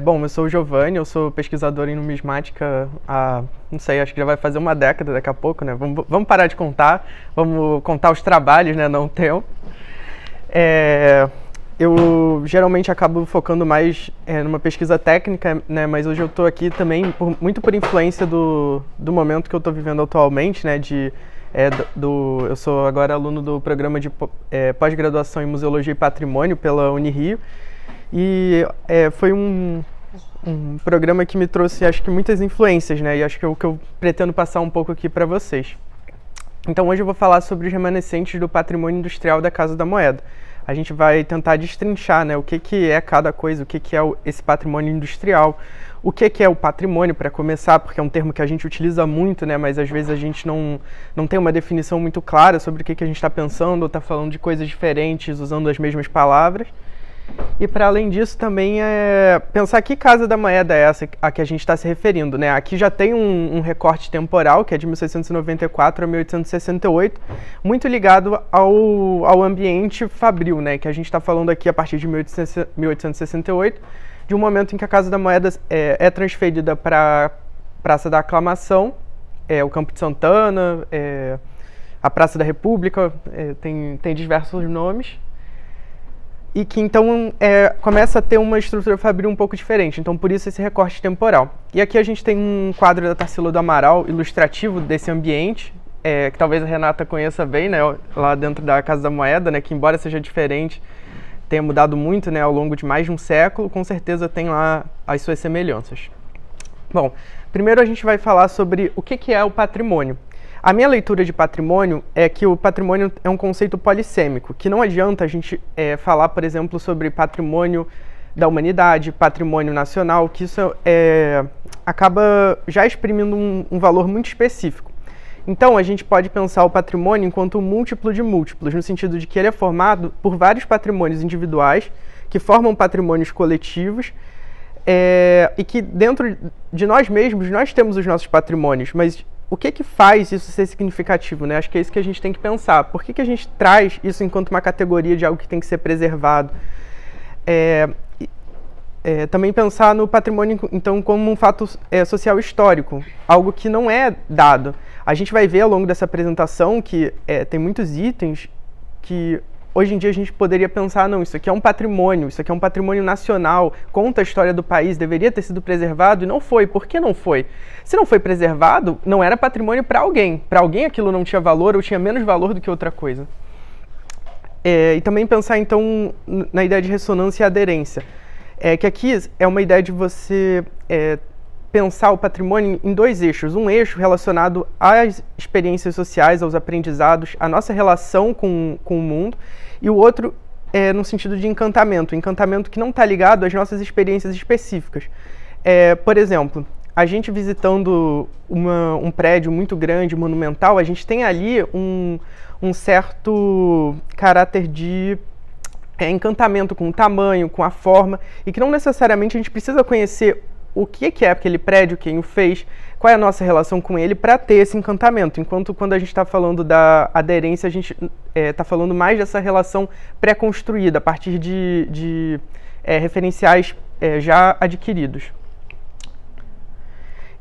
Bom, eu sou o Giovanni, eu sou pesquisador em numismática há, não sei, acho que já vai fazer uma década daqui a pouco, né? Vamos parar de contar, vamos contar os trabalhos, né, não o tempo. Eu geralmente acabo focando mais numa pesquisa técnica, né, mas hoje eu estou aqui também muito por influência do momento que eu estou vivendo atualmente, né, eu sou agora aluno do programa de pós-graduação em Museologia e Patrimônio pela Unirio, e foi um programa que me trouxe, acho que, muitas influências, né, e acho que é o que eu pretendo passar um pouco aqui para vocês. Então hoje eu vou falar sobre os remanescentes do patrimônio industrial da Casa da Moeda. A gente vai tentar destrinchar, né, o que é cada coisa, o que é esse patrimônio industrial, o que é o patrimônio, para começar, porque é um termo que a gente utiliza muito, né, mas às vezes a gente não tem uma definição muito clara sobre o que a gente está pensando, ou está falando de coisas diferentes, usando as mesmas palavras. E para além disso também pensar que Casa da Moeda é essa a que a gente está se referindo, né? Aqui já tem um recorte temporal, que é de 1694 a 1868, muito ligado ao ambiente fabril, né? Que a gente está falando aqui a partir de 1868, de um momento em que a Casa da Moeda é transferida para a Praça da Aclamação, o Campo de Santana, a Praça da República, tem diversos nomes. E que então começa a ter uma estrutura fabril um pouco diferente, então por isso esse recorte temporal. E aqui a gente tem um quadro da Tarsila do Amaral, ilustrativo desse ambiente, que talvez a Renata conheça bem, né, lá dentro da Casa da Moeda, né, que embora seja diferente, tenha mudado muito, né, ao longo de mais de um século, com certeza tem lá as suas semelhanças. Bom, primeiro a gente vai falar sobre o que é o patrimônio. A minha leitura de patrimônio é que o patrimônio é um conceito polissêmico, que não adianta a gente falar, por exemplo, sobre patrimônio da humanidade, patrimônio nacional, que isso acaba já exprimindo um valor muito específico. Então, a gente pode pensar o patrimônio enquanto um múltiplo de múltiplos, no sentido de que ele é formado por vários patrimônios individuais, que formam patrimônios coletivos, e que dentro de nós mesmos, nós temos os nossos patrimônios, mas o que faz isso ser significativo, né? Acho que é isso que a gente tem que pensar. Por que a gente traz isso enquanto uma categoria de algo que tem que ser preservado? Também pensar no patrimônio, então, como um fato social histórico, algo que não é dado. A gente vai ver ao longo dessa apresentação que tem muitos itens que hoje em dia a gente poderia pensar, não, isso aqui é um patrimônio, isso aqui é um patrimônio nacional, conta a história do país, deveria ter sido preservado e não foi. Por que não foi? Se não foi preservado, não era patrimônio para alguém. Para alguém aquilo não tinha valor ou tinha menos valor do que outra coisa. E também pensar, então, na ideia de ressonância e aderência. Que aqui é uma ideia de você pensar o patrimônio em dois eixos. Um eixo relacionado às experiências sociais, aos aprendizados, à nossa relação com o mundo, e o outro no sentido de encantamento. Encantamento que não está ligado às nossas experiências específicas. Por exemplo, a gente visitando um prédio muito grande, monumental, a gente tem ali um certo caráter de encantamento com o tamanho, com a forma, e que não necessariamente a gente precisa conhecer o que é aquele prédio, quem o fez, qual é a nossa relação com ele para ter esse encantamento. Enquanto quando a gente está falando da aderência, a gente está falando mais dessa relação pré-construída, a partir de referenciais já adquiridos.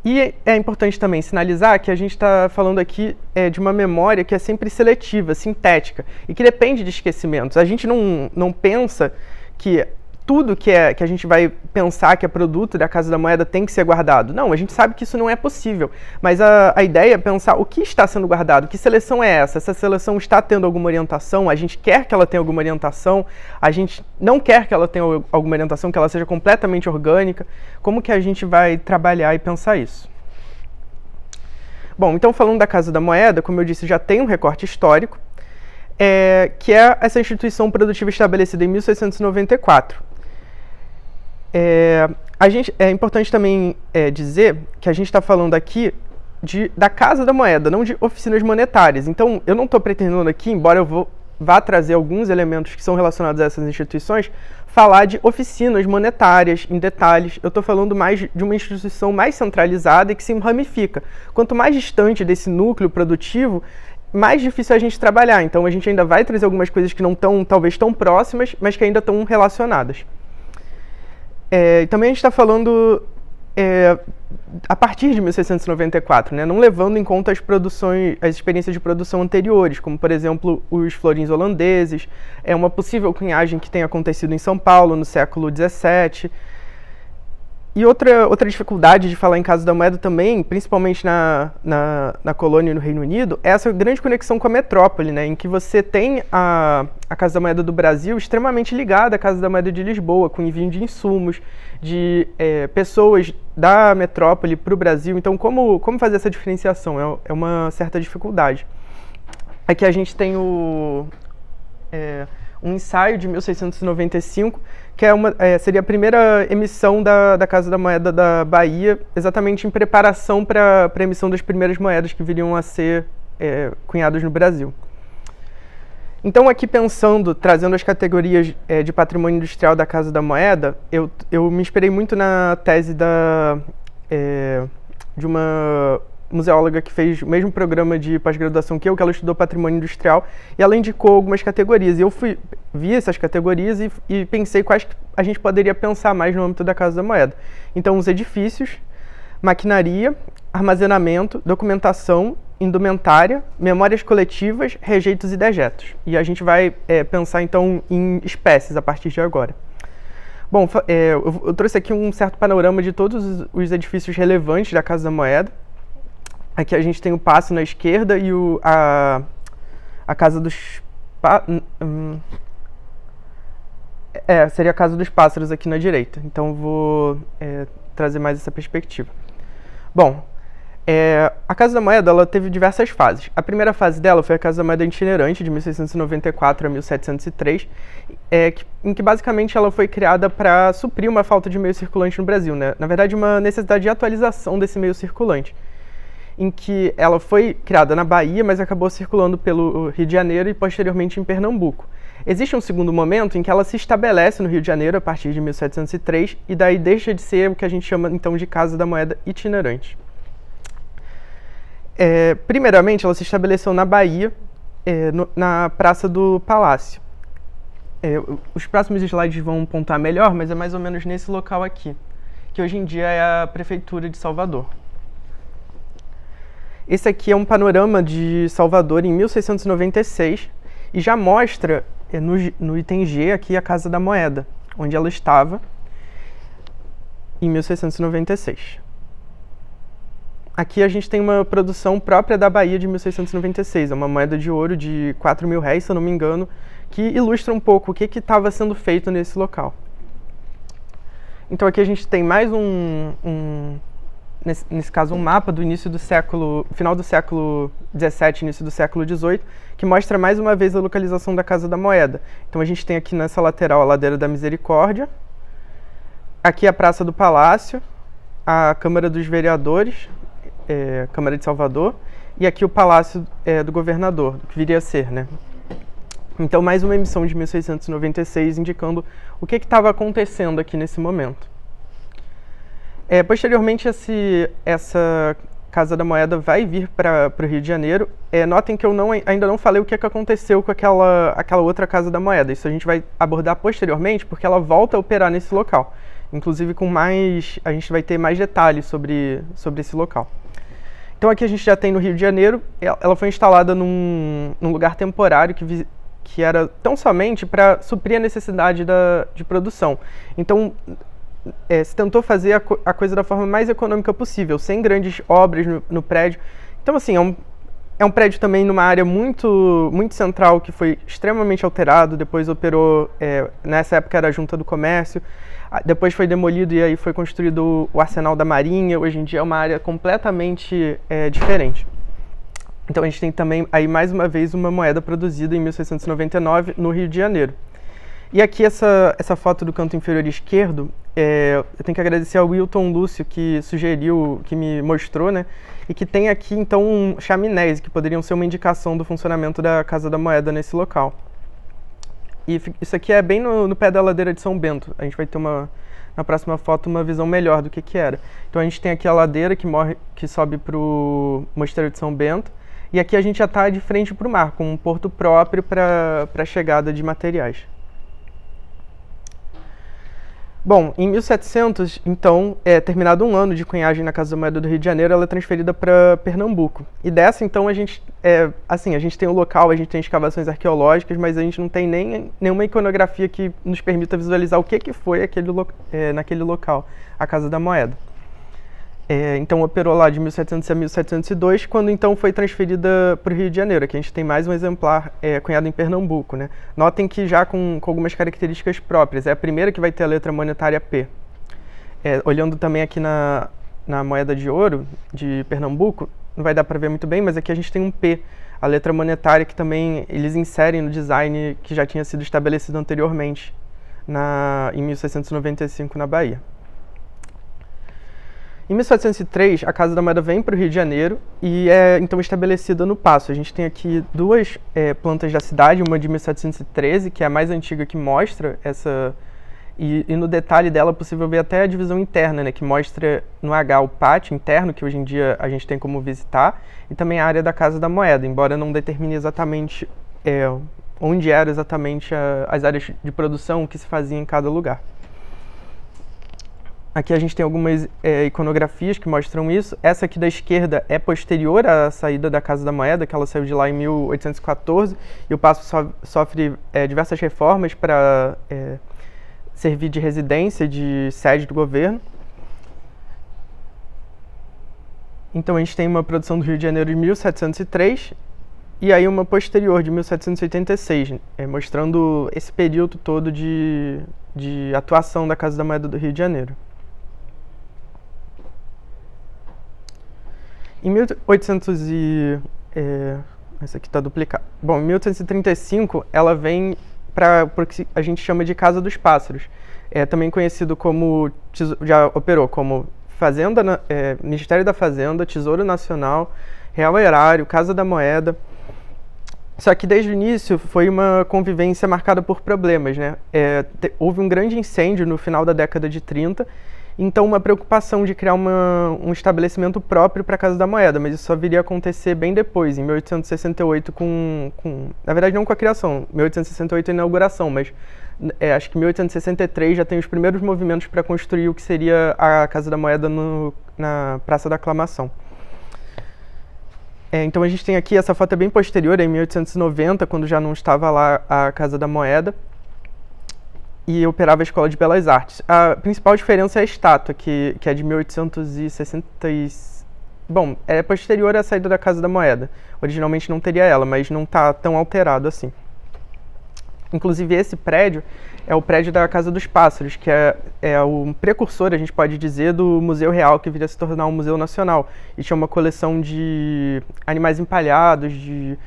E é importante também sinalizar que a gente está falando aqui de uma memória que é sempre seletiva, sintética, e que depende de esquecimentos. A gente não pensa que tudo que a gente vai pensar que é produto da Casa da Moeda tem que ser guardado. Não, a gente sabe que isso não é possível, mas a ideia é pensar o que está sendo guardado, que seleção é essa? Essa seleção está tendo alguma orientação? A gente quer que ela tenha alguma orientação? A gente não quer que ela tenha alguma orientação, que ela seja completamente orgânica? Como que a gente vai trabalhar e pensar isso? Bom, então falando da Casa da Moeda, como eu disse, já tem um recorte histórico, que é essa instituição produtiva estabelecida em 1694. É importante também dizer que a gente está falando aqui da Casa da Moeda, não de oficinas monetárias. Então, eu não estou pretendendo aqui, embora eu vá trazer alguns elementos que são relacionados a essas instituições, falar de oficinas monetárias em detalhes. Eu estou falando mais de uma instituição mais centralizada e que se ramifica. Quanto mais distante desse núcleo produtivo, mais difícil é a gente trabalhar. Então, a gente ainda vai trazer algumas coisas que não estão, talvez, tão próximas, mas que ainda estão relacionadas. E também a gente está falando a partir de 1694, né, não levando em conta as experiências de produção anteriores, como, por exemplo, os florins holandeses, uma possível cunhagem que tenha acontecido em São Paulo no século XVII. E outra dificuldade de falar em Casa da Moeda também, principalmente na colônia e no Reino Unido, é essa grande conexão com a metrópole, né, em que você tem a Casa da Moeda do Brasil extremamente ligada à Casa da Moeda de Lisboa, com envio de insumos, de pessoas da metrópole para o Brasil. Então, como fazer essa diferenciação? É uma certa dificuldade. Aqui a gente tem um ensaio de 1695, que seria a primeira emissão da Casa da Moeda da Bahia, exatamente em preparação para a emissão das primeiras moedas que viriam a ser cunhadas no Brasil. Então, aqui pensando, trazendo as categorias de patrimônio industrial da Casa da Moeda, eu me inspirei muito na tese de uma museóloga que fez o mesmo programa de pós-graduação que ela estudou patrimônio industrial, e ela indicou algumas categorias. E eu vi essas categorias e pensei quais que a gente poderia pensar mais no âmbito da Casa da Moeda. Então, os edifícios, maquinaria, armazenamento, documentação, indumentária, memórias coletivas, rejeitos e dejetos. E a gente vai pensar, então, em espécies a partir de agora. Bom, eu trouxe aqui um certo panorama de todos os edifícios relevantes da Casa da Moeda. Aqui a gente tem o Paço na esquerda e a Casa dos... seria a Casa dos Pássaros aqui na direita. Então, vou trazer mais essa perspectiva. Bom, a Casa da Moeda ela teve diversas fases. A primeira fase dela foi a Casa da Moeda itinerante, de 1694 a 1703, em que basicamente ela foi criada para suprir uma falta de meio circulante no Brasil, né? Na verdade, uma necessidade de atualização desse meio circulante, em que ela foi criada na Bahia, mas acabou circulando pelo Rio de Janeiro e posteriormente em Pernambuco. Existe um segundo momento em que ela se estabelece no Rio de Janeiro a partir de 1703 e daí deixa de ser o que a gente chama então de Casa da Moeda itinerante. Primeiramente, ela se estabeleceu na Bahia, na Praça do Palácio. Os próximos slides vão pontuar melhor, mas é mais ou menos nesse local aqui, que hoje em dia é a Prefeitura de Salvador. Esse aqui é um panorama de Salvador em 1696 e já mostra no item G aqui a Casa da Moeda, onde ela estava em 1696. Aqui a gente tem uma produção própria da Bahia de 1696, é uma moeda de ouro de 4.000 réis, se eu não me engano, que ilustra um pouco o que estava sendo feito nesse local. Então aqui a gente tem mais nesse caso, um mapa do final do século XVII, início do século XVIII, que mostra mais uma vez a localização da Casa da Moeda. Então a gente tem aqui nessa lateral a Ladeira da Misericórdia, aqui a Praça do Palácio, a Câmara dos Vereadores, Câmara de Salvador, e aqui o Palácio do Governador, que viria a ser, né? Então mais uma emissão de 1696 indicando o que estava acontecendo aqui nesse momento. Posteriormente, essa Casa da Moeda vai vir para o Rio de Janeiro. Notem que eu ainda não falei o que aconteceu com aquela outra Casa da Moeda. Isso a gente vai abordar posteriormente, porque ela volta a operar nesse local. Inclusive, a gente vai ter mais detalhes sobre esse local. Então, aqui a gente já tem no Rio de Janeiro. Ela foi instalada num lugar temporário que era tão somente para suprir a necessidade de produção. Então, se tentou fazer a coisa da forma mais econômica possível, sem grandes obras no prédio. Então, assim, é um prédio também numa área muito, muito central, que foi extremamente alterado, depois operou, nessa época era a Junta do Comércio, depois foi demolido e aí foi construído o Arsenal da Marinha. Hoje em dia é uma área completamente diferente. Então a gente tem também aí mais uma vez uma moeda produzida em 1699 no Rio de Janeiro. E aqui essa foto do canto inferior esquerdo, eu tenho que agradecer ao Wilton Lúcio que sugeriu, que me mostrou, né? E que tem aqui então chaminés, que poderiam ser uma indicação do funcionamento da Casa da Moeda nesse local. E isso aqui é bem no pé da ladeira de São Bento. A gente vai ter na próxima foto uma visão melhor do que era. Então a gente tem aqui a ladeira que sobe para o Mosteiro de São Bento. E aqui a gente já está de frente para o mar, com um porto próprio para a chegada de materiais. Bom, em 1700, então, terminado um ano de cunhagem na Casa da Moeda do Rio de Janeiro, ela é transferida para Pernambuco. E dessa, então, a gente tem o local, a gente tem escavações arqueológicas, mas a gente não tem nenhuma iconografia que nos permita visualizar o que foi naquele local, a Casa da Moeda. Então, operou lá de 1700 a 1702, quando então foi transferida para o Rio de Janeiro. Aqui a gente tem mais um exemplar cunhado em Pernambuco, né? Notem que já com algumas características próprias. É a primeira que vai ter a letra monetária P. Olhando também aqui na moeda de ouro de Pernambuco, não vai dar para ver muito bem, mas aqui a gente tem um P, a letra monetária que também eles inserem no design que já tinha sido estabelecido anteriormente em 1695 na Bahia. Em 1703, a Casa da Moeda vem para o Rio de Janeiro e é então estabelecida no Paço. A gente tem aqui duas plantas da cidade, uma de 1713, que é a mais antiga, que mostra essa... E no detalhe dela é possível ver até a divisão interna, né, que mostra no H o pátio interno, que hoje em dia a gente tem como visitar, e também a área da Casa da Moeda, embora não determine exatamente onde eram exatamente as áreas de produção, o que se fazia em cada lugar. Aqui a gente tem algumas iconografias que mostram isso. Essa aqui da esquerda é posterior à saída da Casa da Moeda, que ela saiu de lá em 1814, e o Paço sofre diversas reformas para servir de residência, de sede do governo. Então a gente tem uma produção do Rio de Janeiro de 1703, e aí uma posterior de 1786, mostrando esse período todo de atuação da Casa da Moeda do Rio de Janeiro. Em 1800 essa aqui está duplicada. Bom, em 1835 ela vem para o que a gente chama de Casa dos Pássaros. Também conhecido como, já operou como Fazenda, Ministério da Fazenda, Tesouro Nacional, Real Erário, Casa da Moeda. Só que desde o início foi uma convivência marcada por problemas, né? Houve um grande incêndio no final da década de 30, então uma preocupação de criar um estabelecimento próprio para a Casa da Moeda, mas isso só viria a acontecer bem depois, em 1868, na verdade não com a criação, 1868 a inauguração, mas acho que em 1863 já tem os primeiros movimentos para construir o que seria a Casa da Moeda na Praça da Aclamação. Então a gente tem aqui, essa foto é bem posterior, em 1890, quando já não estava lá a Casa da Moeda, e operava a Escola de Belas Artes. A principal diferença é a estátua, que é de 1860. Bom, é posterior à saída da Casa da Moeda. Originalmente não teria ela, mas não está tão alterado assim. Inclusive esse prédio é o prédio da Casa dos Pássaros, que é o precursor, a gente pode dizer, do Museu Real, que viria a se tornar um museu nacional. E tinha uma coleção de animais empalhados, de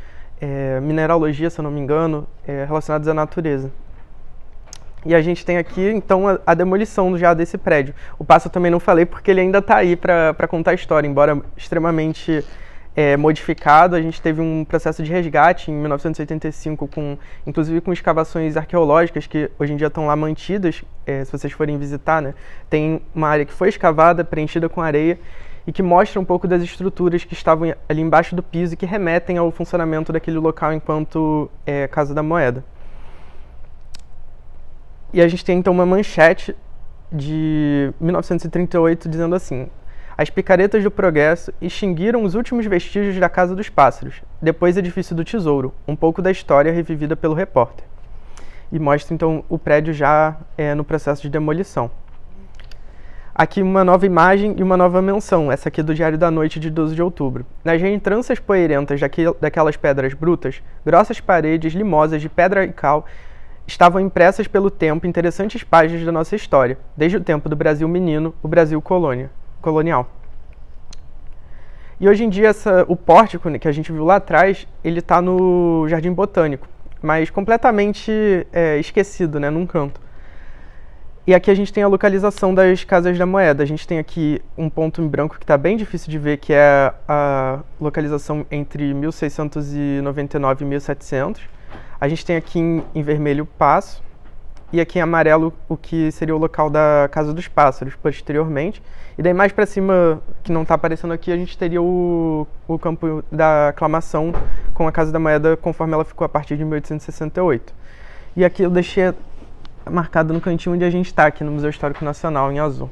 mineralogia, se eu não me engano, relacionados à natureza. E a gente tem aqui, então, a demolição já desse prédio. O Paço eu também não falei porque ele ainda está aí para contar a história, embora extremamente modificado. A gente teve um processo de resgate em 1985, inclusive com escavações arqueológicas que hoje em dia estão lá mantidas, se vocês forem visitar, né? Tem uma área que foi escavada, preenchida com areia, e que mostra um pouco das estruturas que estavam ali embaixo do piso e que remetem ao funcionamento daquele local enquanto Casa da Moeda. E a gente tem então uma manchete de 1938 dizendo assim: as picaretas do progresso extinguiram os últimos vestígios da Casa dos Pássaros, depois edifício do Tesouro, um pouco da história revivida pelo repórter. E mostra então o prédio já no processo de demolição. Aqui uma nova imagem e uma nova menção, essa aqui do Diário da Noite de 12 de outubro. Nas reentrâncias poeirentas daquelas pedras brutas, grossas paredes limosas de pedra e cal, estavam impressas pelo tempo interessantes páginas da nossa história, desde o tempo do Brasil menino, o Brasil colonial. E hoje em dia o pórtico, né, que a gente viu lá atrás, ele está no Jardim Botânico, mas completamente esquecido, né, num canto. E aqui a gente tem a localização das Casas da Moeda. A gente tem aqui um ponto em branco que está bem difícil de ver, que é a localização entre 1699 e 1700. A gente tem aqui em vermelho o Paço, e aqui em amarelo o que seria o local da Casa dos Pássaros, posteriormente. E daí mais para cima, que não está aparecendo aqui, a gente teria o campo da Aclamação com a Casa da Moeda, conforme ela ficou a partir de 1868. E aqui eu deixei marcado no cantinho onde a gente está, aqui no Museu Histórico Nacional, em azul.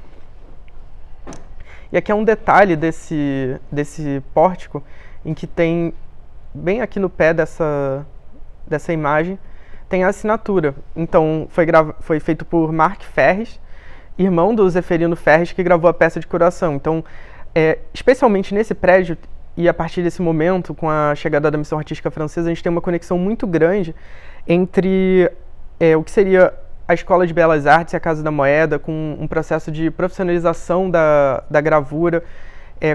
E aqui é um detalhe desse pórtico, em que tem, bem aqui no pé dessa imagem, tem a assinatura. Então, foi feito por Mark Ferres, irmão do Zeferino Ferres, que gravou a peça de coroação. Então, especialmente nesse prédio, e a partir desse momento, com a chegada da missão artística francesa, a gente tem uma conexão muito grande entre o que seria a Escola de Belas Artes e a Casa da Moeda, com um processo de profissionalização da gravura,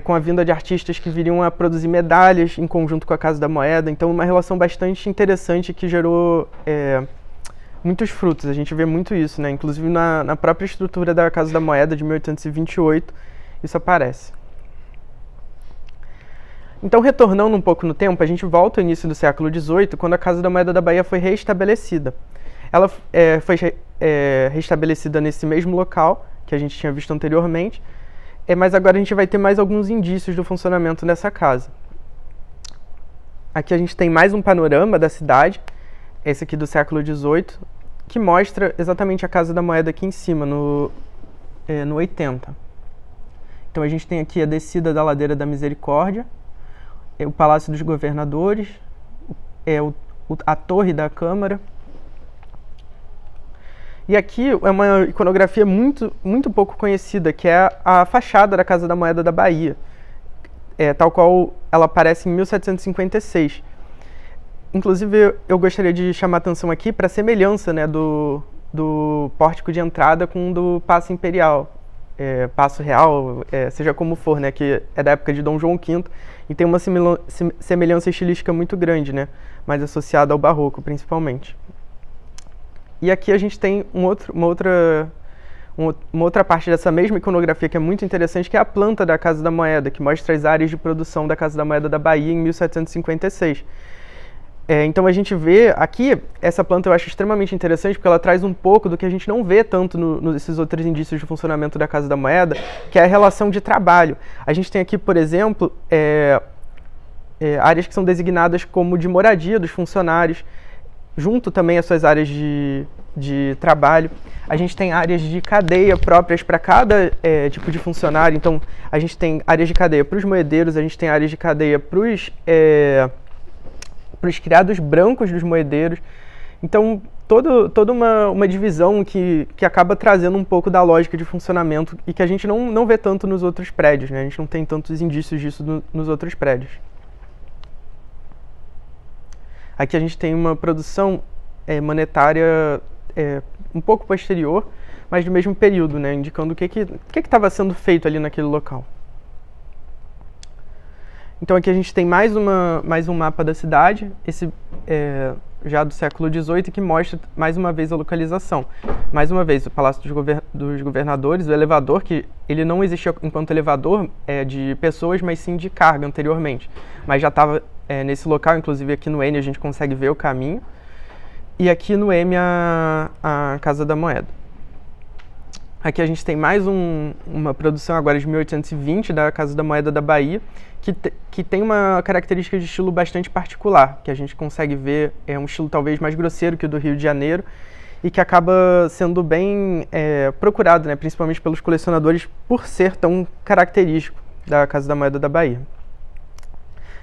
com a vinda de artistas que viriam a produzir medalhas em conjunto com a Casa da Moeda. Então, uma relação bastante interessante que gerou muitos frutos. A gente vê muito isso, né? Inclusive na própria estrutura da Casa da Moeda de 1828, isso aparece. Então, retornando um pouco no tempo, a gente volta ao início do século XVIII, quando a Casa da Moeda da Bahia foi reestabelecida. Ela foi restabelecida nesse mesmo local que a gente tinha visto anteriormente, mas agora a gente vai ter mais alguns indícios do funcionamento dessa casa. Aqui a gente tem mais um panorama da cidade, esse aqui do século XVIII, que mostra exatamente a Casa da Moeda aqui em cima, no 80. Então a gente tem aqui a descida da Ladeira da Misericórdia, o Palácio dos Governadores, a Torre da Câmara. E aqui é uma iconografia muito pouco conhecida, que é a fachada da Casa da Moeda da Bahia, tal qual ela aparece em 1756. Inclusive, eu gostaria de chamar a atenção aqui para a semelhança, né, do pórtico de entrada com o do Paço Imperial, Paço Real, seja como for, né, que é da época de Dom João V, e tem uma semelhança estilística muito grande, né, mais associada ao barroco, principalmente. E aqui a gente tem uma outra parte dessa mesma iconografia que é muito interessante, que é a planta da Casa da Moeda, que mostra as áreas de produção da Casa da Moeda da Bahia em 1756. Então a gente vê aqui, essa planta eu acho extremamente interessante, porque ela traz um pouco do que a gente não vê tanto nesses outros indícios de funcionamento da Casa da Moeda, que é a relação de trabalho. A gente tem aqui, por exemplo, áreas que são designadas como de moradia dos funcionários, junto também às suas áreas de trabalho. A gente tem áreas de cadeia próprias para cada tipo de funcionário. Então, a gente tem áreas de cadeia para os moedeiros, a gente tem áreas de cadeia para os criados brancos dos moedeiros. Então, toda uma divisão que acaba trazendo um pouco da lógica de funcionamento e que a gente não vê tanto nos outros prédios, né? A gente não tem tantos indícios disso nos outros prédios. Aqui a gente tem uma produção monetária um pouco posterior, mas do mesmo período, né, indicando o que estava sendo feito ali naquele local. Então aqui a gente tem mais um mapa da cidade, esse já do século XVIII, que mostra mais uma vez a localização. Mais uma vez, o Palácio dos Governadores, o elevador, que ele não existia enquanto elevador de pessoas, mas sim de carga anteriormente. Mas já estava nesse local, inclusive aqui no N a gente consegue ver o caminho. E aqui no M a Casa da Moeda. Aqui a gente tem mais uma produção agora de 1820 da Casa da Moeda da Bahia, que tem uma característica de estilo bastante particular, que a gente consegue ver, é um estilo talvez mais grosseiro que o do Rio de Janeiro, e que acaba sendo bem procurado, né, principalmente pelos colecionadores, por ser tão característico da Casa da Moeda da Bahia.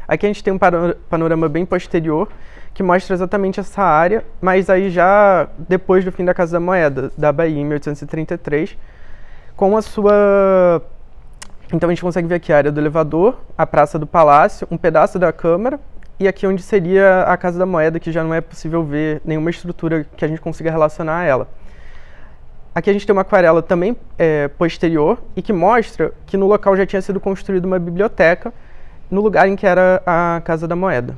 Aqui a gente tem um panorama bem posterior, que mostra exatamente essa área, mas aí já depois do fim da Casa da Moeda da Bahia, em 1833, com a sua... Então a gente consegue ver aqui a área do elevador, a Praça do Palácio, um pedaço da Câmara, e aqui onde seria a Casa da Moeda, que já não é possível ver nenhuma estrutura que a gente consiga relacionar a ela. Aqui a gente tem uma aquarela também posterior, e que mostra que no local já tinha sido construída uma biblioteca, no lugar em que era a Casa da Moeda.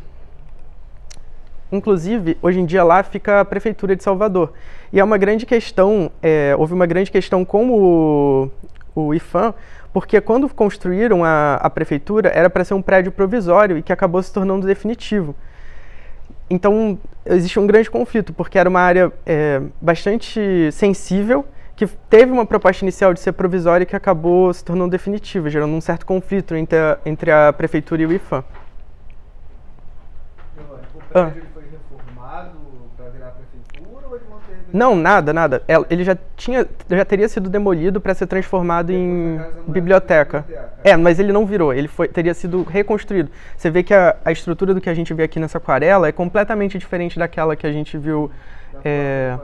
Inclusive, hoje em dia lá fica a Prefeitura de Salvador. E é uma grande questão, houve uma grande questão com o IPHAN, porque quando construíram a prefeitura era para ser um prédio provisório e que acabou se tornando definitivo. Então, existe um grande conflito, porque era uma área bastante sensível, que teve uma proposta inicial de ser provisória e que acabou se tornando definitiva, gerando um certo conflito entre a prefeitura e o IPHAN. O prédio foi reformado para virar prefeitura ou ele manteve Não, nada, nada. Ele já teria sido demolido para ser transformado em biblioteca. Mas ele não virou, teria sido reconstruído. Você vê que a estrutura do que a gente vê aqui nessa aquarela é completamente diferente daquela que a gente viu. Da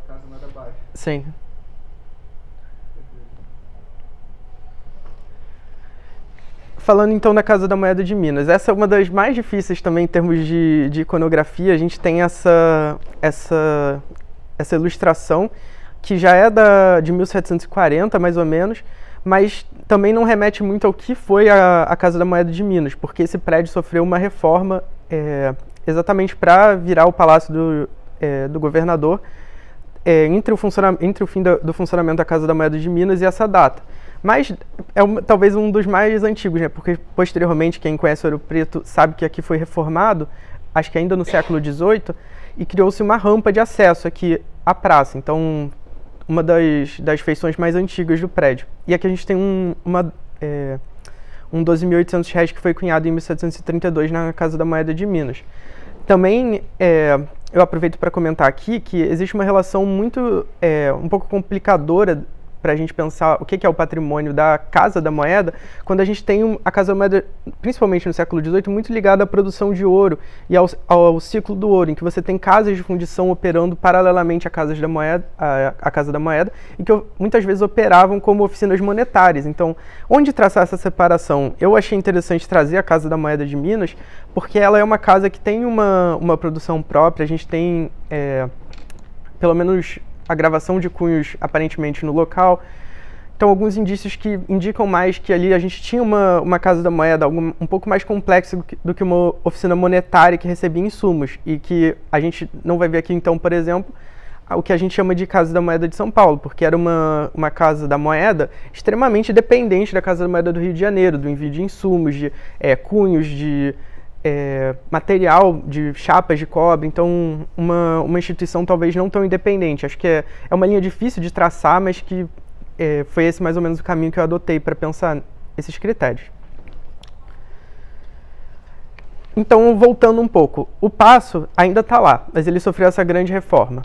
casa mais abaixo. Sim. Falando então da Casa da Moeda de Minas, essa é uma das mais difíceis também em termos de iconografia. A gente tem essa ilustração, que já é de 1740, mais ou menos, mas também não remete muito ao que foi a Casa da Moeda de Minas, porque esse prédio sofreu uma reforma exatamente para virar o Palácio do Governador, entre o fim do funcionamento da Casa da Moeda de Minas e essa data. Mas talvez um dos mais antigos, né? Porque posteriormente quem conhece Ouro Preto sabe que aqui foi reformado, acho que ainda no século XVIII, e criou-se uma rampa de acesso aqui à praça. Então, uma das feições mais antigas do prédio. E aqui a gente tem um 12.800 réis que foi cunhado em 1732 na Casa da Moeda de Minas. Também eu aproveito para comentar aqui que existe uma relação um pouco complicadora para a gente pensar o que é o patrimônio da Casa da Moeda, quando a gente tem a Casa da Moeda, principalmente no século XVIII, muito ligada à produção de ouro e ao ciclo do ouro, em que você tem casas de fundição operando paralelamente à Casa da Moeda, e que muitas vezes operavam como oficinas monetárias. Então, onde traçar essa separação? Eu achei interessante trazer a Casa da Moeda de Minas, porque ela é uma casa que tem uma produção própria. A gente tem, pelo menos, a gravação de cunhos aparentemente no local. Então, alguns indícios que indicam mais que ali a gente tinha uma Casa da Moeda um pouco mais complexa do que uma oficina monetária que recebia insumos, e que a gente não vai ver aqui, então, por exemplo, o que a gente chama de Casa da Moeda de São Paulo, porque era uma Casa da Moeda extremamente dependente da Casa da Moeda do Rio de Janeiro, do envio de insumos, de cunhos, de material, de chapas de cobre. Então, uma instituição talvez não tão independente. Acho que é uma linha difícil de traçar, mas que foi esse mais ou menos o caminho que eu adotei para pensar esses critérios. Então, voltando um pouco, o Paço ainda está lá, mas ele sofreu essa grande reforma.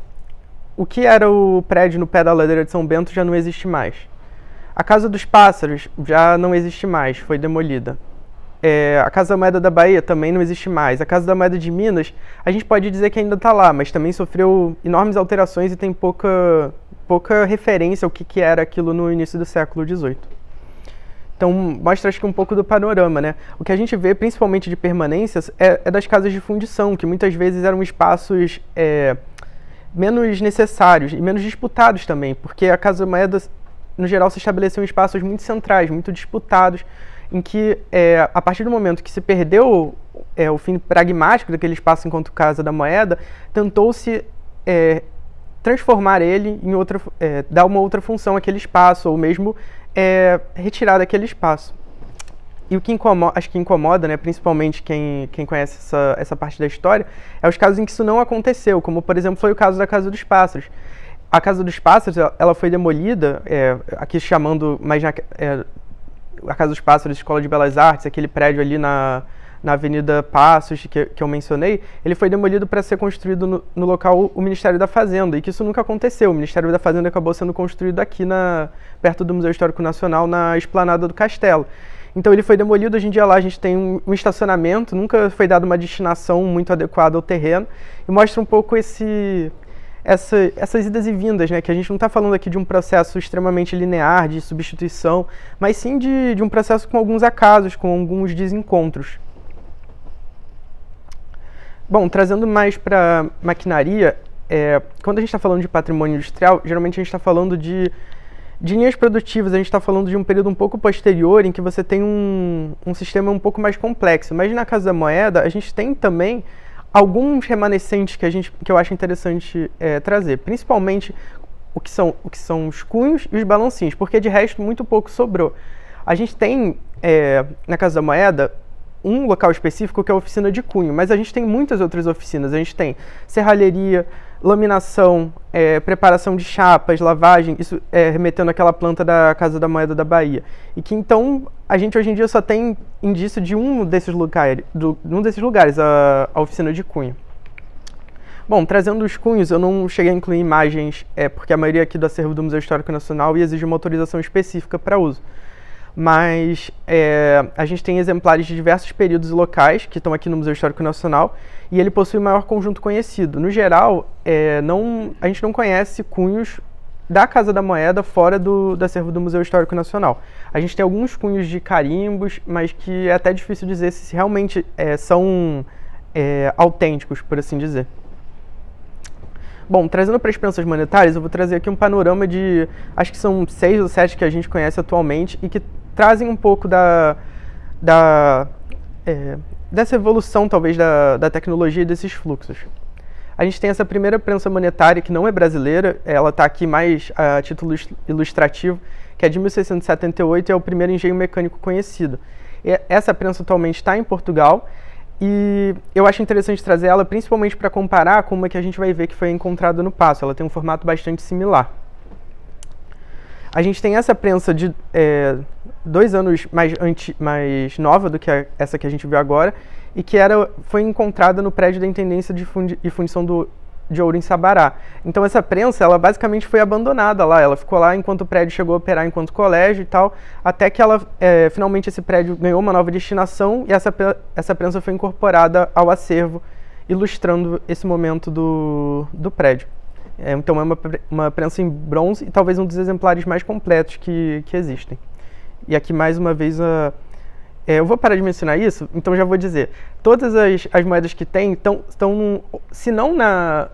O que era o prédio no pé da ladeira de São Bento já não existe mais. A Casa dos Pássaros já não existe mais, foi demolida. A Casa da Moeda da Bahia também não existe mais. A Casa da Moeda de Minas, a gente pode dizer que ainda está lá, mas também sofreu enormes alterações e tem pouca referência ao que era aquilo no início do século XVIII. Então, mostra acho que um pouco do panorama, né? O que a gente vê, principalmente de permanências, é das casas de fundição, que muitas vezes eram espaços menos necessários e menos disputados também, porque a Casa da Moeda, no geral, se estabeleceu em espaços muito centrais, muito disputados, em que, a partir do momento que se perdeu o fim pragmático daquele espaço enquanto Casa da Moeda, tentou-se transformar ele em dar uma outra função àquele espaço, ou mesmo retirar daquele espaço. E o que acho que incomoda, né, principalmente quem conhece essa parte da história, é os casos em que isso não aconteceu, como, por exemplo, foi o caso da Casa dos Pássaros. A Casa dos Pássaros, ela foi demolida, aqui chamando mais a Casa dos Pássaros, Escola de Belas Artes, aquele prédio ali na Avenida Passos, que eu mencionei, ele foi demolido para ser construído no local o Ministério da Fazenda, e que isso nunca aconteceu. O Ministério da Fazenda acabou sendo construído aqui perto do Museu Histórico Nacional, na esplanada do Castelo. Então ele foi demolido. Hoje em dia lá a gente tem um estacionamento, nunca foi dada uma destinação muito adequada ao terreno, e mostra um pouco essas idas e vindas, né? Que a gente não está falando aqui de um processo extremamente linear de substituição, mas sim de um processo com alguns acasos, com alguns desencontros. Bom, trazendo mais para maquinaria, quando a gente está falando de patrimônio industrial, geralmente a gente está falando de linhas produtivas, a gente está falando de um período um pouco posterior, em que você tem um sistema um pouco mais complexo. Mas na Casa da Moeda, a gente tem também alguns remanescentes que eu acho interessante trazer, principalmente o que são os cunhos e os balancinhos, porque de resto muito pouco sobrou. A gente tem na Casa da Moeda um local específico que é a oficina de cunho, mas a gente tem muitas outras oficinas. A gente tem serralheria, laminação, preparação de chapas, lavagem, isso remetendo àquela planta da Casa da Moeda da Bahia. E que então a gente hoje em dia só tem indício de um desses lugares, a oficina de cunho. Bom, trazendo os cunhos, eu não cheguei a incluir imagens, porque a maioria aqui do acervo do Museu Histórico Nacional exige uma autorização específica para uso. Mas a gente tem exemplares de diversos períodos e locais que estão aqui no Museu Histórico Nacional e ele possui o maior conjunto conhecido. No geral, a gente não conhece cunhos da Casa da Moeda fora do acervo do Museu Histórico Nacional. A gente tem alguns cunhos de carimbos, mas que é até difícil dizer se realmente são autênticos, por assim dizer. Bom, trazendo para as prensas monetárias, eu vou trazer aqui um panorama de, acho que são 6 ou 7 que a gente conhece atualmente e que trazem um pouco dessa evolução, talvez, da tecnologia e desses fluxos. A gente tem essa primeira prensa monetária, que não é brasileira, ela está aqui mais a título ilustrativo, que é de 1678 e é o primeiro engenho mecânico conhecido. E essa prensa atualmente está em Portugal, e eu acho interessante trazer ela principalmente para comparar com uma que a gente vai ver que foi encontrada no Paço. Ela tem um formato bastante similar. A gente tem essa prensa de 2 anos mais nova do que essa que a gente viu agora e que foi encontrada no prédio da Intendência de Fundição de Ouro em Sabará. Então essa prensa, ela basicamente foi abandonada lá, ela ficou lá enquanto o prédio chegou a operar enquanto colégio e tal, até que finalmente esse prédio ganhou uma nova destinação e essa prensa foi incorporada ao acervo, ilustrando esse momento do prédio. Então é uma prensa em bronze e talvez um dos exemplares mais completos que existem. E aqui mais uma vez eu vou parar de mencionar isso, então já vou dizer. Todas as moedas que tem estão se não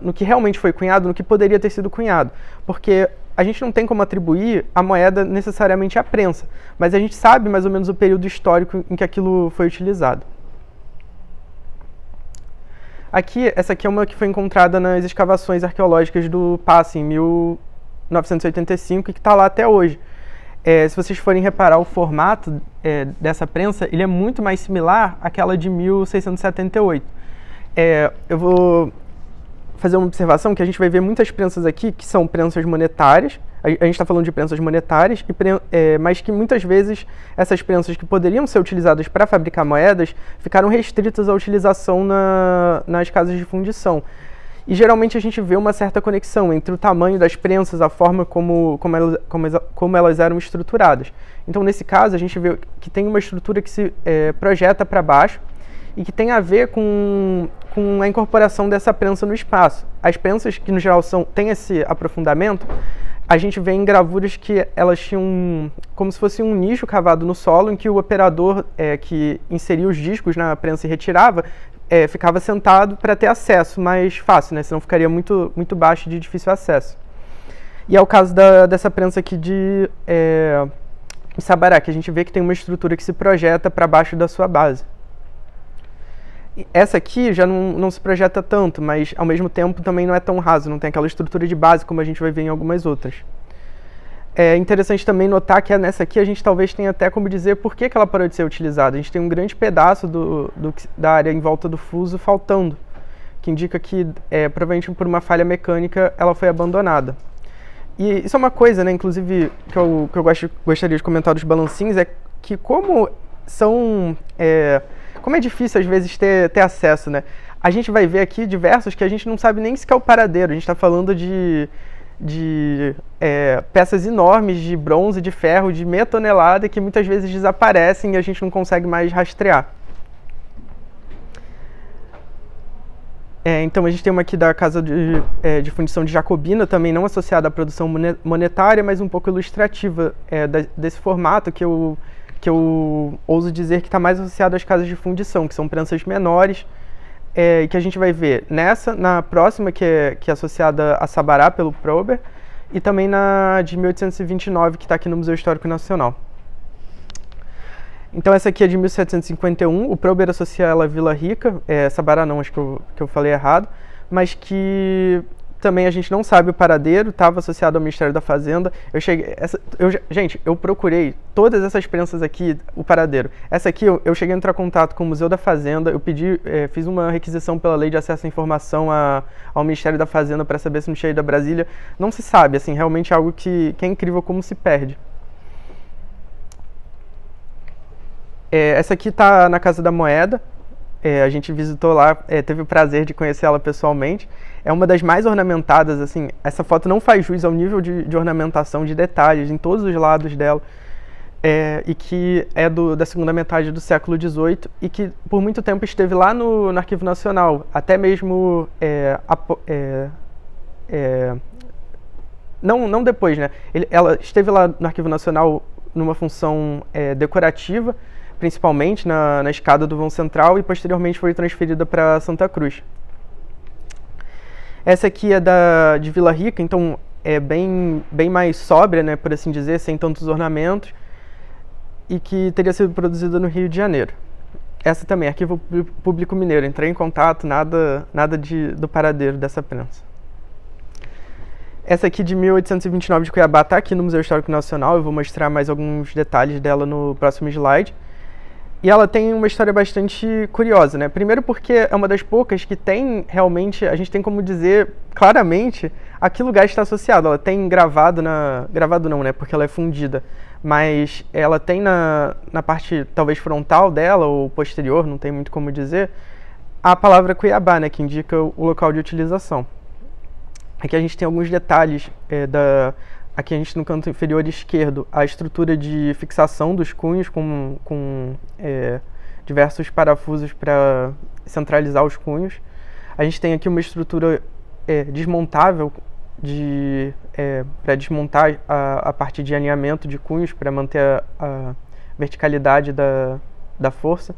no que realmente foi cunhado, no que poderia ter sido cunhado. Porque a gente não tem como atribuir a moeda necessariamente à prensa, mas a gente sabe mais ou menos o período histórico em que aquilo foi utilizado. Essa aqui é uma que foi encontrada nas escavações arqueológicas do Paço, em 1985, e que está lá até hoje. Se vocês forem reparar o formato dessa prensa, ele é muito mais similar àquela de 1678. Eu vou fazer uma observação que a gente vai ver muitas prensas aqui que são prensas monetárias. A gente está falando de prensas monetárias, mas que muitas vezes essas prensas que poderiam ser utilizadas para fabricar moedas ficaram restritas à utilização nas casas de fundição. E geralmente a gente vê uma certa conexão entre o tamanho das prensas, a forma como elas eram estruturadas. Então, nesse caso, a gente vê que tem uma estrutura que se projeta para baixo e que tem a ver com a incorporação dessa prensa no espaço. As prensas, que no geral têm esse aprofundamento, a gente vê em gravuras que elas tinham como se fosse um nicho cavado no solo, em que o operador que inseria os discos na prensa e retirava, ficava sentado para ter acesso mais fácil, né? Senão ficaria muito, muito baixo e de difícil acesso. E é o caso dessa prensa aqui de Sabará, que a gente vê que tem uma estrutura que se projeta para baixo da sua base. E essa aqui já não se projeta tanto, mas ao mesmo tempo também não é tão raso, não tem aquela estrutura de base como a gente vai ver em algumas outras. É interessante também notar que nessa aqui a gente talvez tenha até como dizer por que ela parou de ser utilizada. A gente tem um grande pedaço da área em volta do fuso faltando, que indica que provavelmente por uma falha mecânica ela foi abandonada. E isso é uma coisa, né, inclusive, que eu gostaria de comentar dos balancinhos, é que como é difícil às vezes ter acesso, né? A gente vai ver aqui diversos que a gente não sabe nem se é o paradeiro. A gente está falando de peças enormes de bronze, de ferro, de meia tonelada que muitas vezes desaparecem e a gente não consegue mais rastrear. Então a gente tem uma aqui da Casa de Fundição de Jacobina, também não associada à produção monetária, mas um pouco ilustrativa desse formato que eu ouso dizer que está mais associado às casas de fundição, que são prensas menores, e que a gente vai ver na próxima, que é associada a Sabará pelo Prober, e também na de 1829, que está aqui no Museu Histórico Nacional. Então essa aqui é de 1751, o Prober associa ela à Vila Rica, Sabará não, acho que eu falei errado, mas que também a gente não sabe o paradeiro, estava associado ao Ministério da Fazenda. Gente, eu procurei todas essas prensas aqui, o paradeiro. Essa aqui eu cheguei a entrar em contato com o Museu da Fazenda, eu fiz uma requisição pela Lei de Acesso à Informação ao Ministério da Fazenda para saber se não tinha ido a Brasília. Não se sabe, assim, realmente é algo que é incrível como se perde. Essa aqui está na Casa da Moeda, a gente visitou lá, teve o prazer de conhecer ela pessoalmente. É uma das mais ornamentadas, assim, essa foto não faz jus ao nível de ornamentação, de detalhes em todos os lados dela, e que é da segunda metade do século XVIII e que por muito tempo esteve lá no Arquivo Nacional, até mesmo não depois, né? Ela esteve lá no Arquivo Nacional numa função decorativa, principalmente na escada do vão central, e posteriormente foi transferida para Santa Cruz. Essa aqui é de Vila Rica, então é bem mais sóbria, né, por assim dizer, sem tantos ornamentos, e que teria sido produzida no Rio de Janeiro. Essa também, Arquivo Público Mineiro. Entrei em contato, nada do paradeiro dessa prensa. Essa aqui de 1829 de Cuiabá está aqui no Museu Histórico Nacional. Eu vou mostrar mais alguns detalhes dela no próximo slide. E ela tem uma história bastante curiosa, né? Primeiro porque é uma das poucas que tem realmente, a gente tem como dizer claramente a que lugar está associado. Ela tem gravado não, né? Porque ela é fundida. Mas ela tem na parte talvez frontal dela ou posterior, não tem muito como dizer, a palavra Cuiabá, né? Que indica o local de utilização. Aqui a gente tem alguns detalhes aqui a gente no canto inferior esquerdo, a estrutura de fixação dos cunhos com diversos parafusos para centralizar os cunhos. A gente tem aqui uma estrutura desmontável para desmontar a parte de alinhamento de cunhos para manter a verticalidade da força.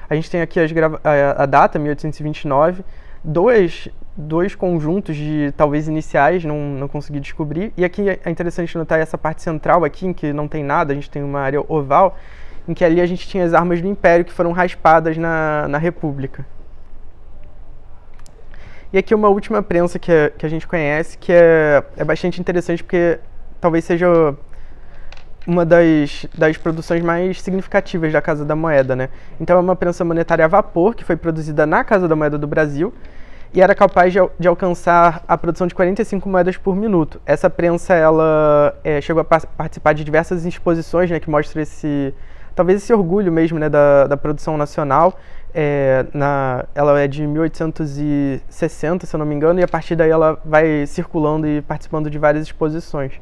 A gente tem aqui a data, 1829, dois conjuntos de talvez iniciais, não consegui descobrir. E aqui é interessante notar essa parte central aqui, em que não tem nada, a gente tem uma área oval, em que ali a gente tinha as armas do Império que foram raspadas na República. E aqui uma última prensa que a gente conhece, que é bastante interessante porque talvez seja uma das produções mais significativas da Casa da Moeda, né? Então é uma prensa monetária a vapor, que foi produzida na Casa da Moeda do Brasil, e era capaz de alcançar a produção de 45 moedas por minuto. Essa prensa ela chegou a participar de diversas exposições, né, que mostram talvez esse orgulho mesmo, né, da produção nacional. Ela é de 1860, se eu não me engano, e a partir daí ela vai circulando e participando de várias exposições.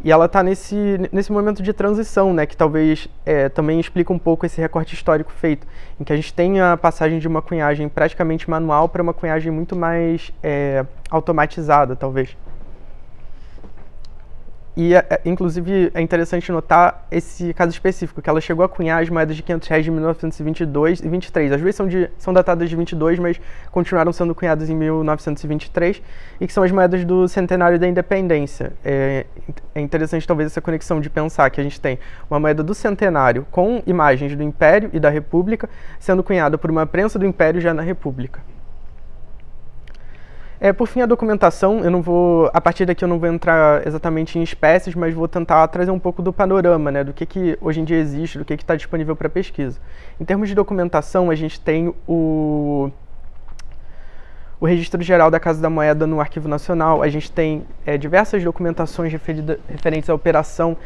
E ela está nesse momento de transição, né, que talvez também explica um pouco esse recorte histórico feito, em que a gente tem a passagem de uma cunhagem praticamente manual para uma cunhagem muito mais automatizada, talvez. E, inclusive, é interessante notar esse caso específico, que ela chegou a cunhar as moedas de R$500 de 1922 e 23. As duas são datadas de 22, mas continuaram sendo cunhadas em 1923, e que são as moedas do centenário da independência. É interessante, talvez, essa conexão de pensar que a gente tem uma moeda do centenário com imagens do Império e da República, sendo cunhada por uma prensa do Império já na República. Por fim, a documentação, a partir daqui eu não vou entrar exatamente em espécies, mas vou tentar trazer um pouco do panorama, né, do que hoje em dia existe, do que está disponível para pesquisa. Em termos de documentação, a gente tem o Registro Geral da Casa da Moeda no Arquivo Nacional, a gente tem diversas documentações referentes à operação.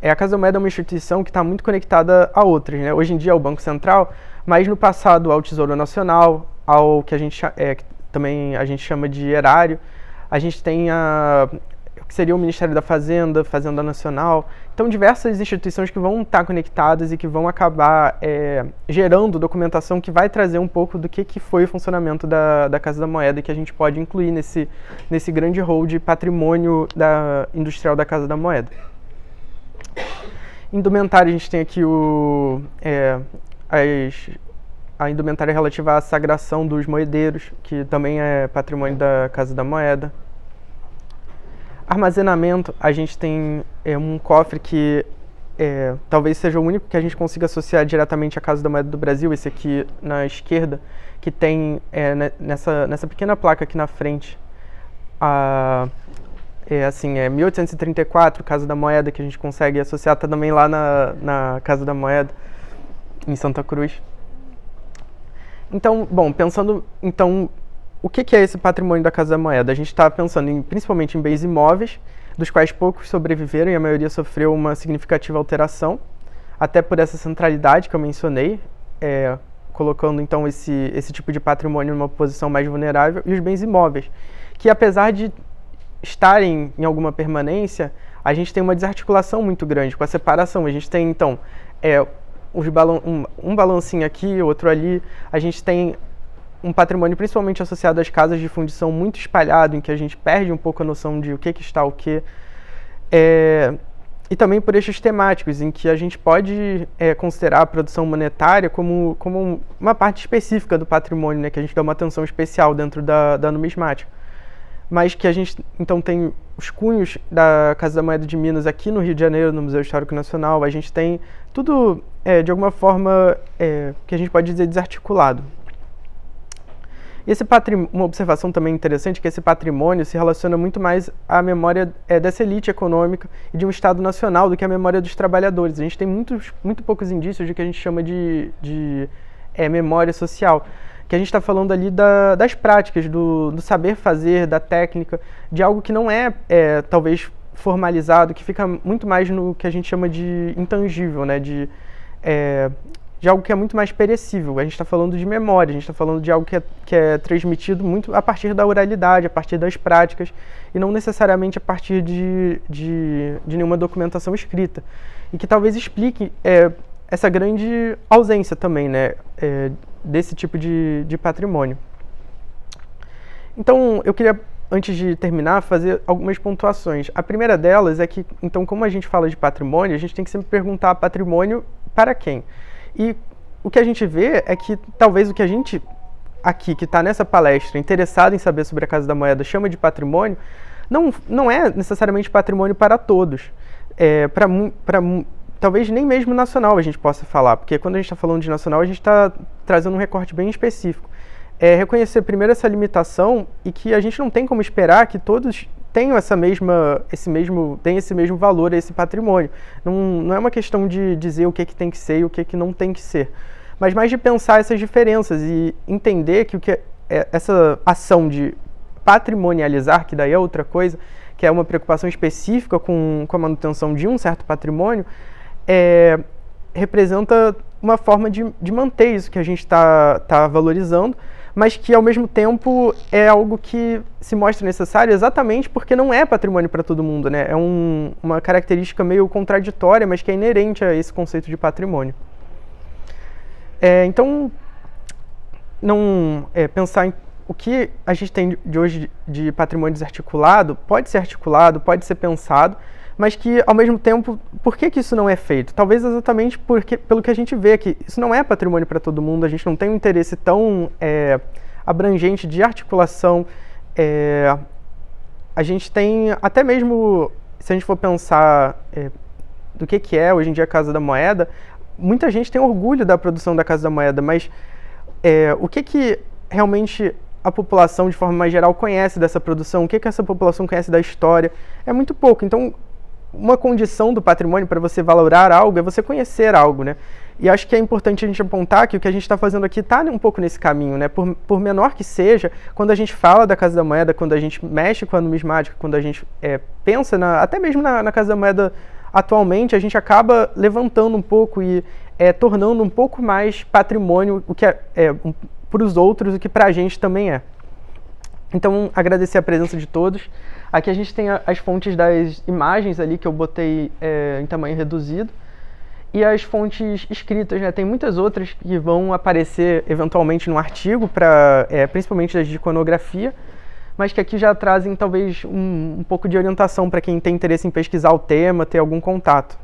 A Casa da Moeda é uma instituição que está muito conectada a outras, né? Hoje em dia é o Banco Central, mas no passado ao Tesouro Nacional, ao que também a gente chama de erário. A gente tem o que seria o Ministério da Fazenda, Fazenda Nacional. Então, diversas instituições que vão estar conectadas e que vão acabar gerando documentação que vai trazer um pouco do que foi o funcionamento da Casa da Moeda e que a gente pode incluir nesse grande rol de patrimônio industrial da Casa da Moeda. Indumentária, a gente tem aqui a indumentária relativa à sagração dos moedeiros, que também é patrimônio da Casa da Moeda. Armazenamento, a gente tem um cofre que talvez seja o único que a gente consiga associar diretamente à Casa da Moeda do Brasil, esse aqui na esquerda, que tem nessa pequena placa aqui na frente, 1834, Casa da Moeda, que a gente consegue associar também lá na Casa da Moeda, em Santa Cruz. Então, bom, pensando, o que é esse patrimônio da Casa da Moeda? A gente está pensando principalmente em bens imóveis, dos quais poucos sobreviveram e a maioria sofreu uma significativa alteração, até por essa centralidade que eu mencionei, colocando então esse tipo de patrimônio numa posição mais vulnerável, e os bens imóveis, que apesar de estarem em alguma permanência, a gente tem uma desarticulação muito grande com a separação. A gente tem então um balancinho aqui, outro ali, a gente tem um patrimônio principalmente associado às casas de fundição muito espalhado, em que a gente perde um pouco a noção de o que está o que. E também por eixos temáticos, em que a gente pode considerar a produção monetária como uma parte específica do patrimônio, né, que a gente dá uma atenção especial dentro da numismática. Mas que a gente, então, tem os cunhos da Casa da Moeda de Minas aqui no Rio de Janeiro, no Museu Histórico Nacional. A gente tem tudo, de alguma forma, que a gente pode dizer desarticulado. Uma observação também interessante é que esse patrimônio se relaciona muito mais à memória dessa elite econômica e de um Estado nacional do que à memória dos trabalhadores. A gente tem muito poucos indícios de que a gente chama de memória social, que a gente está falando ali das práticas, do saber fazer, da técnica, de algo que não talvez formalizado, que fica muito mais no que a gente chama de intangível, né? De algo que é muito mais perecível. A gente está falando de memória, a gente está falando de algo que é transmitido muito a partir da oralidade, a partir das práticas, e não necessariamente a partir de nenhuma documentação escrita. E que talvez explique essa grande ausência também, né, desse tipo de patrimônio. Então, eu queria, antes de terminar, fazer algumas pontuações. A primeira delas é que, então, como a gente fala de patrimônio, a gente tem que sempre perguntar patrimônio para quem? E o que a gente vê é que talvez o que a gente aqui, que está nessa palestra, interessado em saber sobre a Casa da Moeda, chama de patrimônio, não é necessariamente patrimônio para todos. Talvez nem mesmo nacional a gente possa falar, porque quando a gente está falando de nacional, a gente está trazendo um recorte bem específico. Reconhecer primeiro essa limitação e que a gente não tem como esperar que todos tenham esse mesmo valor a esse patrimônio. Não é uma questão de dizer o que tem que ser e o que não tem que ser, mas mais de pensar essas diferenças e entender que essa ação de patrimonializar, que daí é outra coisa, que é uma preocupação específica com a manutenção de um certo patrimônio, representa uma forma de manter isso que a gente está valorizando, mas que, ao mesmo tempo, é algo que se mostra necessário exatamente porque não é patrimônio para todo mundo, né? É uma característica meio contraditória, mas que é inerente a esse conceito de patrimônio. Então, pensar em o que a gente tem de hoje de patrimônio desarticulado, pode ser pensado, mas que, ao mesmo tempo, por que isso não é feito? Talvez exatamente pelo que a gente vê, que isso não é patrimônio para todo mundo, a gente não tem um interesse tão abrangente de articulação. A gente tem, até mesmo, se a gente for pensar do que é hoje em dia a Casa da Moeda, muita gente tem orgulho da produção da Casa da Moeda, mas o que realmente a população, de forma mais geral, conhece dessa produção? O que essa população conhece da história? É muito pouco. Então, uma condição do patrimônio para você valorar algo é você conhecer algo, né? E acho que é importante a gente apontar que o que a gente está fazendo aqui está um pouco nesse caminho, né? Por menor que seja, quando a gente fala da Casa da Moeda, quando a gente mexe com a numismática, quando a gente pensa até mesmo na Casa da Moeda atualmente, a gente acaba levantando um pouco e tornando um pouco mais patrimônio o que para os outros, o que para a gente também é. Então, agradecer a presença de todos. Aqui a gente tem as fontes das imagens ali que eu botei em tamanho reduzido e as fontes escritas, né? Tem muitas outras que vão aparecer eventualmente no artigo, principalmente das de iconografia, mas que aqui já trazem talvez um pouco de orientação para quem tem interesse em pesquisar o tema, ter algum contato.